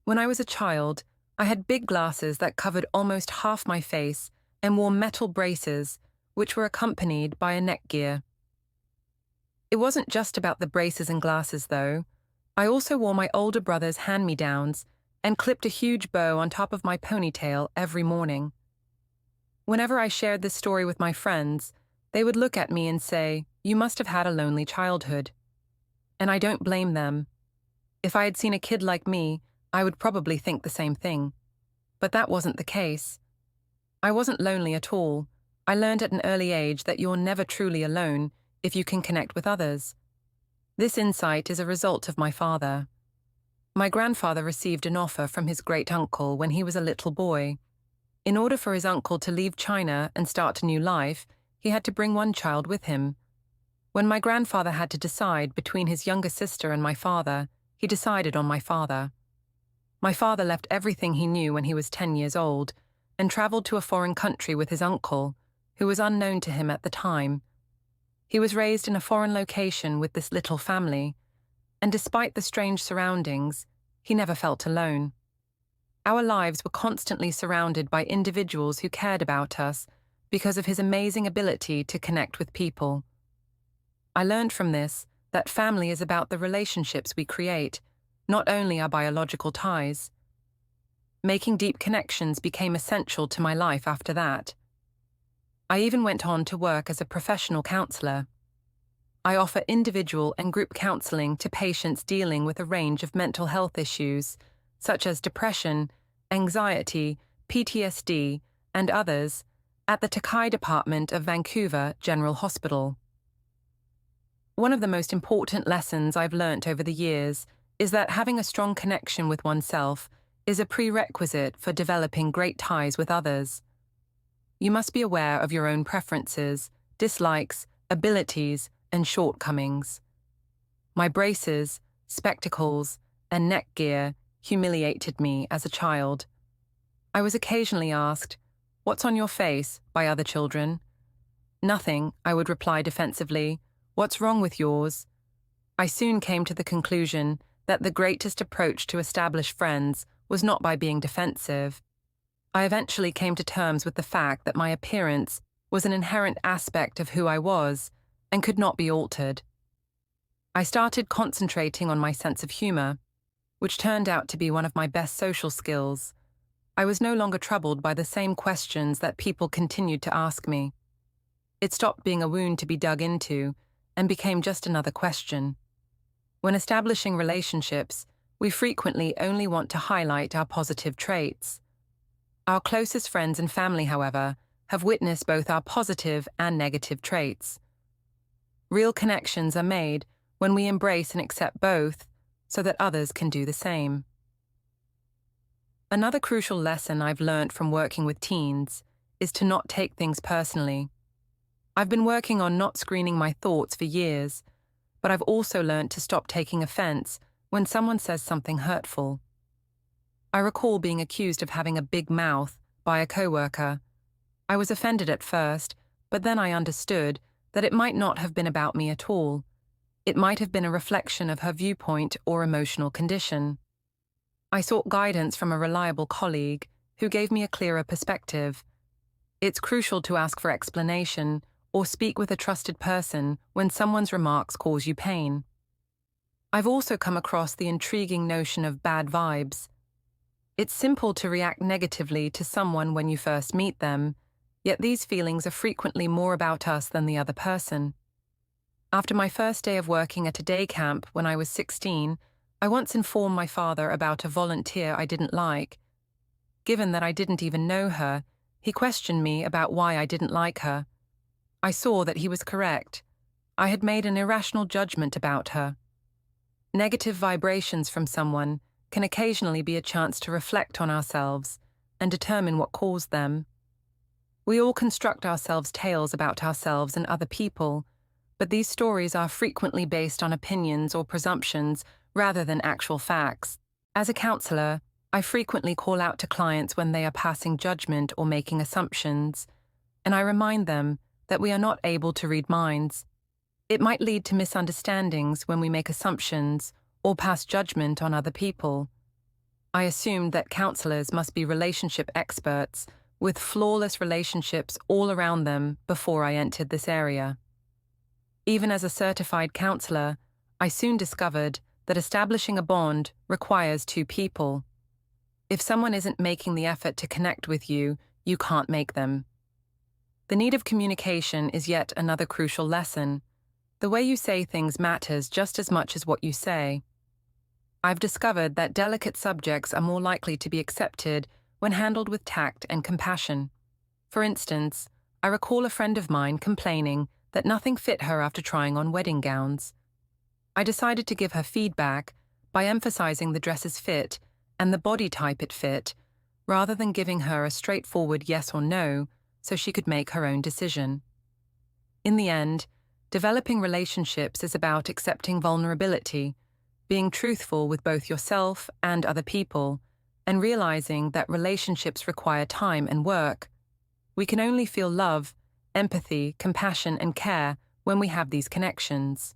When I was a child, I had big glasses that covered almost half my face and wore metal braces, which were accompanied by a neckgear. It wasn't just about the braces and glasses, though. I also wore my older brother's hand-me-downs and clipped a huge bow on top of my ponytail every morning. Whenever I shared this story with my friends, they would look at me and say, "You must have had a lonely childhood." And I don't blame them. If I had seen a kid like me, I would probably think the same thing. But that wasn't the case. I wasn't lonely at all. I learned at an early age that you're never truly alone if you can connect with others. This insight is a result of my father. My grandfather received an offer from his great-uncle when he was a little boy. In order for his uncle to leave China and start a new life, he had to bring one child with him. When my grandfather had to decide between his younger sister and my father, he decided on my father. My father left everything he knew when he was 10 years old and traveled to a foreign country with his uncle, who was unknown to him at the time. He was raised in a foreign location with this little family, and despite the strange surroundings, he never felt alone. Our lives were constantly surrounded by individuals who cared about us because of his amazing ability to connect with people. I learned from this that family is about the relationships we create, not only our biological ties. Making deep connections became essential to my life after that. I even went on to work as a professional counselor. I offer individual and group counseling to patients dealing with a range of mental health issues, such as depression, anxiety, PTSD, and others, at the Takai Department of Vancouver General Hospital. One of the most important lessons I've learnt over the years is that having a strong connection with oneself is a prerequisite for developing great ties with others. You must be aware of your own preferences, dislikes, abilities, and shortcomings. My braces, spectacles, and neck gear humiliated me as a child. I was occasionally asked, "What's on your face?" by other children. "Nothing," I would reply defensively. "What's wrong with yours?" I soon came to the conclusion that the greatest approach to establish friends was not by being defensive. I eventually came to terms with the fact that my appearance was an inherent aspect of who I was and could not be altered. I started concentrating on my sense of humor, which turned out to be one of my best social skills. I was no longer troubled by the same questions that people continued to ask me. It stopped being a wound to be dug into and became just another question. When establishing relationships, we frequently only want to highlight our positive traits. Our closest friends and family, however, have witnessed both our positive and negative traits. Real connections are made when we embrace and accept both so that others can do the same. Another crucial lesson I've learned from working with teens is to not take things personally. I've been working on not screening my thoughts for years, but I've also learned to stop taking offense when someone says something hurtful. I recall being accused of having a big mouth by a coworker. I was offended at first, but then I understood that it might not have been about me at all. It might have been a reflection of her viewpoint or emotional condition. I sought guidance from a reliable colleague who gave me a clearer perspective. It's crucial to ask for explanation or speak with a trusted person when someone's remarks cause you pain. I've also come across the intriguing notion of bad vibes. It's simple to react negatively to someone when you first meet them, yet these feelings are frequently more about us than the other person. After my first day of working at a day camp when I was 16, I once informed my father about a volunteer I didn't like. Given that I didn't even know her, he questioned me about why I didn't like her. I saw that he was correct. I had made an irrational judgment about her. Negative vibrations from someone can occasionally be a chance to reflect on ourselves and determine what caused them. We all construct ourselves tales about ourselves and other people, but these stories are frequently based on opinions or presumptions rather than actual facts. As a counselor, I frequently call out to clients when they are passing judgment or making assumptions, and I remind them that we are not able to read minds. It might lead to misunderstandings when we make assumptions or pass judgment on other people. I assumed that counselors must be relationship experts with flawless relationships all around them before I entered this area. Even as a certified counselor, I soon discovered that establishing a bond requires two people. If someone isn't making the effort to connect with you, you can't make them. The need of communication is yet another crucial lesson. The way you say things matters just as much as what you say. I've discovered that delicate subjects are more likely to be accepted when handled with tact and compassion. For instance, I recall a friend of mine complaining that nothing fit her after trying on wedding gowns. I decided to give her feedback by emphasizing the dress's fit and the body type it fit, rather than giving her a straightforward yes or no so she could make her own decision. In the end, developing relationships is about accepting vulnerability, being truthful with both yourself and other people, and realizing that relationships require time and work. We can only feel love, empathy, compassion, and care when we have these connections.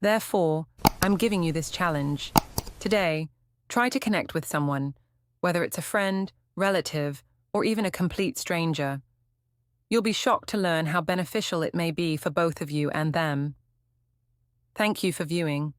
Therefore, I'm giving you this challenge. Today, try to connect with someone, whether it's a friend, relative, or even a complete stranger. You'll be shocked to learn how beneficial it may be for both of you and them. Thank you for viewing.